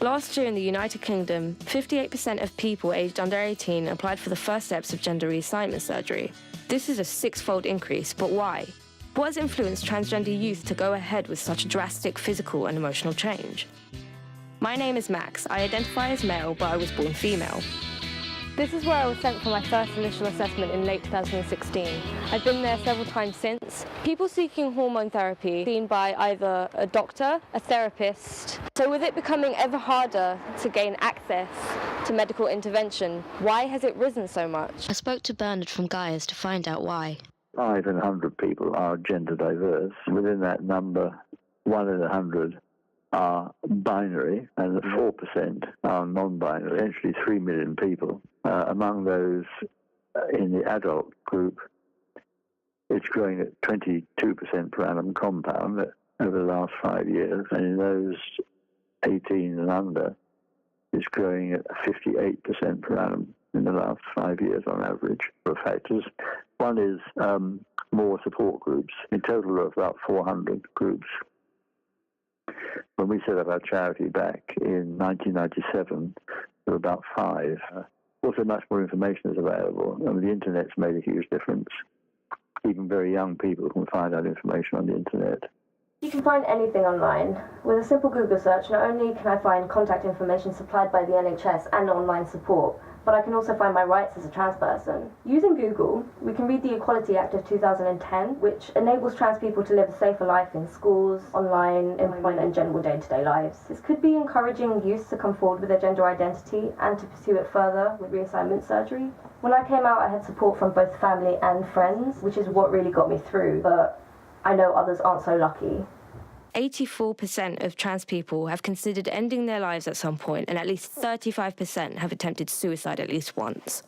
Last year in the United Kingdom, 58% of people aged under 18 applied for the first steps of gender reassignment surgery. This is a six-fold increase, but why? What has influenced transgender youth to go ahead with such drastic physical and emotional change? My name is Max. I identify as male, but I was born female. This is where I was sent for my first initial assessment in late 2016. I've been there several times since. People seeking hormone therapy seen by either a doctor, a therapist. So with it becoming ever harder to gain access to medical intervention, why has it risen so much? I spoke to Bernard from Gaia's to find out why. 5 in 100 people are gender diverse. Within that number, 1 in 100 are binary, and 4% are non-binary, essentially 3 million people. Among those in the adult group, it's growing at 22% per annum compound over the last 5 years, and in those 18 and under, it's growing at 58% per annum in the last 5 years on average. For factors, one is more support groups. In total, there are about 400 groups. When we set up our charity back in 1997, there were about 5. Also, much more information is available. I mean, the internet's made a huge difference. Even very young people can find out information on the internet. You can find anything online. With a simple Google search, not only can I find contact information supplied by the NHS and online support, but I can also find my rights as a trans person. Using Google, we can read the Equality Act of 2010, which enables trans people to live a safer life in schools, online, employment and general day-to-day lives. This could be encouraging youth to come forward with their gender identity and to pursue it further with reassignment surgery. When I came out, I had support from both family and friends, which is what really got me through, but I know others aren't so lucky. 84% of trans people have considered ending their lives at some point, and at least 35% have attempted suicide at least once.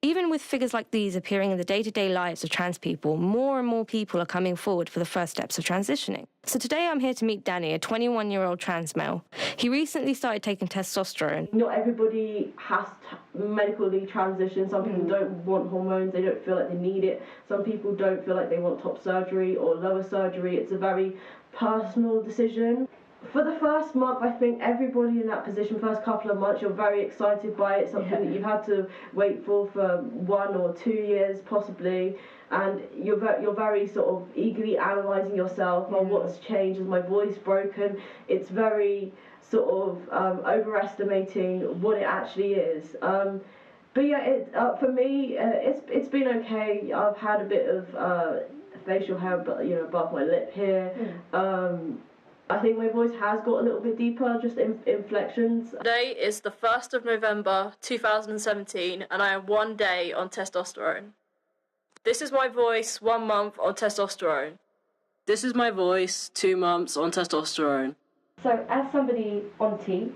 Even with figures like these appearing in the day-to-day lives of trans people, more and more people are coming forward for the first steps of transitioning. So today I'm here to meet Danny, a 21-year-old trans male. He recently started taking testosterone. Not everybody has to medically transition. Some people don't want hormones, they don't feel like they need it. Some people don't feel like they want top surgery or lower surgery. It's a very personal decision. For the first month, I think everybody in that position, first couple of months, you're very excited by it, something that you've had to wait for 1 or 2 years possibly, and you're very sort of eagerly analysing yourself, oh, what's changed, is my voice broken? It's very sort of overestimating what it actually is. But yeah, for me, it's been okay. I've had a bit of facial hair, but above my lip here. I think my voice has got a little bit deeper, just inflections. Today is the 1st of November 2017, and I am 1 day on testosterone. This is my voice 1 month on testosterone. This is my voice 2 months on testosterone. So, as somebody on T,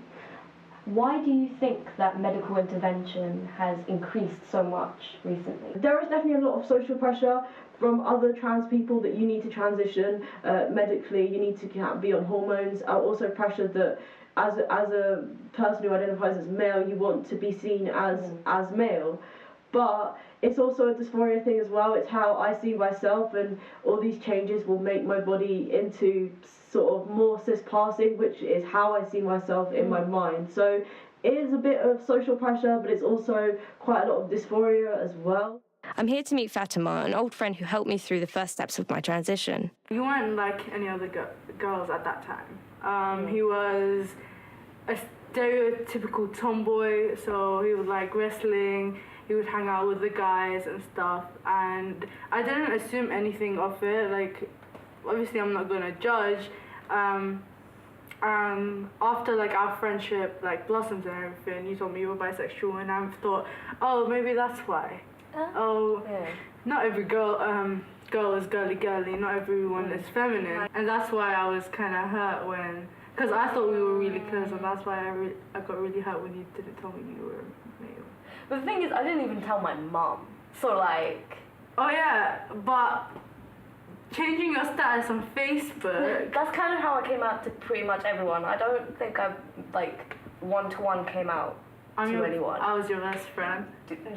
why do you think that medical intervention has increased so much recently? There is definitely a lot of social pressure from other trans people that you need to transition medically, you need to be on hormones. Also pressured that as a person who identifies as male, you want to be seen as male. But it's also a dysphoria thing as well. It's how I see myself, and all these changes will make my body into sort of more cis-passing, which is how I see myself in my mind. So it is a bit of social pressure, but it's also quite a lot of dysphoria as well. I'm here to meet Fatima, an old friend who helped me through the first steps of my transition. He weren't like any other girls at that time. He was a stereotypical tomboy, so he would like wrestling, he would hang out with the guys and stuff, and I didn't assume anything of it. Like, obviously I'm not gonna judge. After like our friendship like blossomed and everything, you told me you were bisexual, and I thought, oh, maybe that's why. Not every girl is girly, not everyone is feminine, and that's why I was kind of hurt because I thought we were really close, and that's why I got really hurt when you didn't tell me you were male. But the thing is, I didn't even tell my mum, so like... Oh yeah, but changing your status on Facebook... That's kind of how I came out to pretty much everyone. I don't think I like one-to-one came out to anyone. I was your best friend.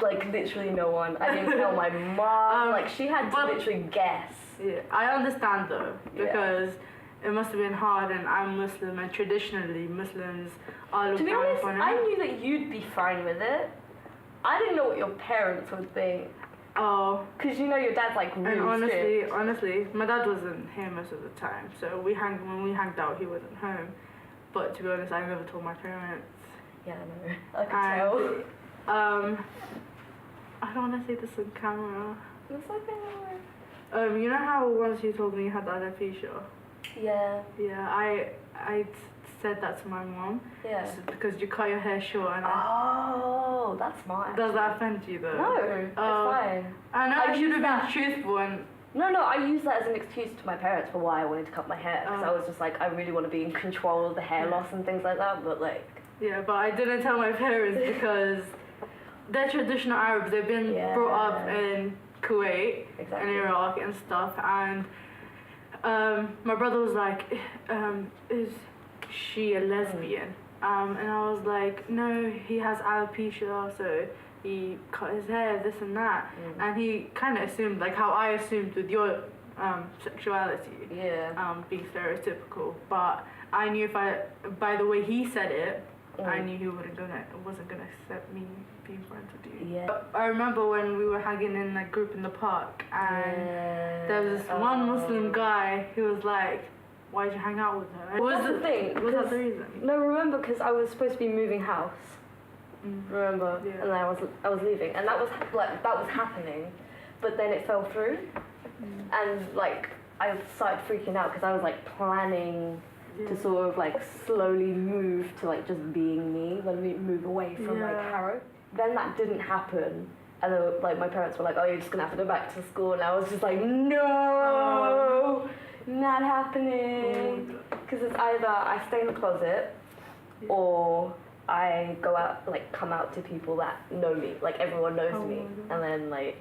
Like, literally no one. I didn't tell my mom. Like, she had to literally guess. Yeah, I understand though, because it must have been hard, and I'm Muslim, and traditionally Muslims are looked To be down honest, upon. I knew that you'd be fine with it. I didn't know what your parents would think. Oh. Because you know your dad's like really strict. honestly, my dad wasn't here most of the time, so when we hanged out, he wasn't home. But to be honest, I never told my parents. Yeah, I know. I could tell. I don't want to say this on camera. It's okay. You know how once you told me you had alopecia? Yeah. Yeah, I said that to my mom. Yeah. Because you cut your hair short and Oh, that's smart. Does that offend you though? No, it's fine. I know I should have that. been truthful and... No, I used that as an excuse to my parents for why I wanted to cut my hair. Because I was just like, I really want to be in control of the hair loss and things like that, but like... Yeah, but I didn't tell my parents because they're traditional Arabs. They've been brought up in Kuwait and Iraq and stuff, and my brother was like, is she a lesbian? And I was like, no, he has alopecia, so he cut his hair, this and that. And he kind of assumed, like how I assumed with your sexuality, being stereotypical. But I knew by the way he said it, I knew he wasn't gonna accept me being friends with you. Yeah. I remember when we were hanging in a group in the park, and there was this one Muslim guy who was like, why'd you hang out with her? Well, that's the thing. Was that the reason? No, remember, because I was supposed to be moving house. Remember? Yeah. And then I was leaving, and that was happening, but then it fell through, and like I started freaking out because I was like planning to sort of like slowly move to like just being me when we move away from like Harrow. Then that didn't happen, and then, like my parents were like, oh, you're just gonna have to go back to school, and I was just like, no, not happening, because it's either I stay in the closet or I go out, like come out to people that know me, like everyone knows me, and then like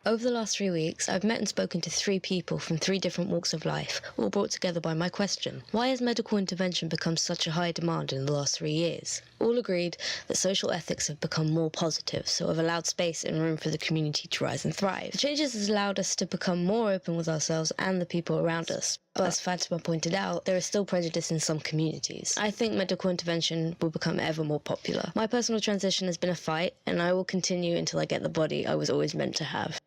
Over the last 3 weeks, I've met and spoken to 3 people from 3 different walks of life, all brought together by my question: why has medical intervention become such a high demand in the last 3 years? All agreed that social ethics have become more positive, so have allowed space and room for the community to rise and thrive. The changes has allowed us to become more open with ourselves and the people around us. But as Fatima pointed out, there is still prejudice in some communities. I think medical intervention will become ever more popular. My personal transition has been a fight, and I will continue until I get the body I was always meant to have.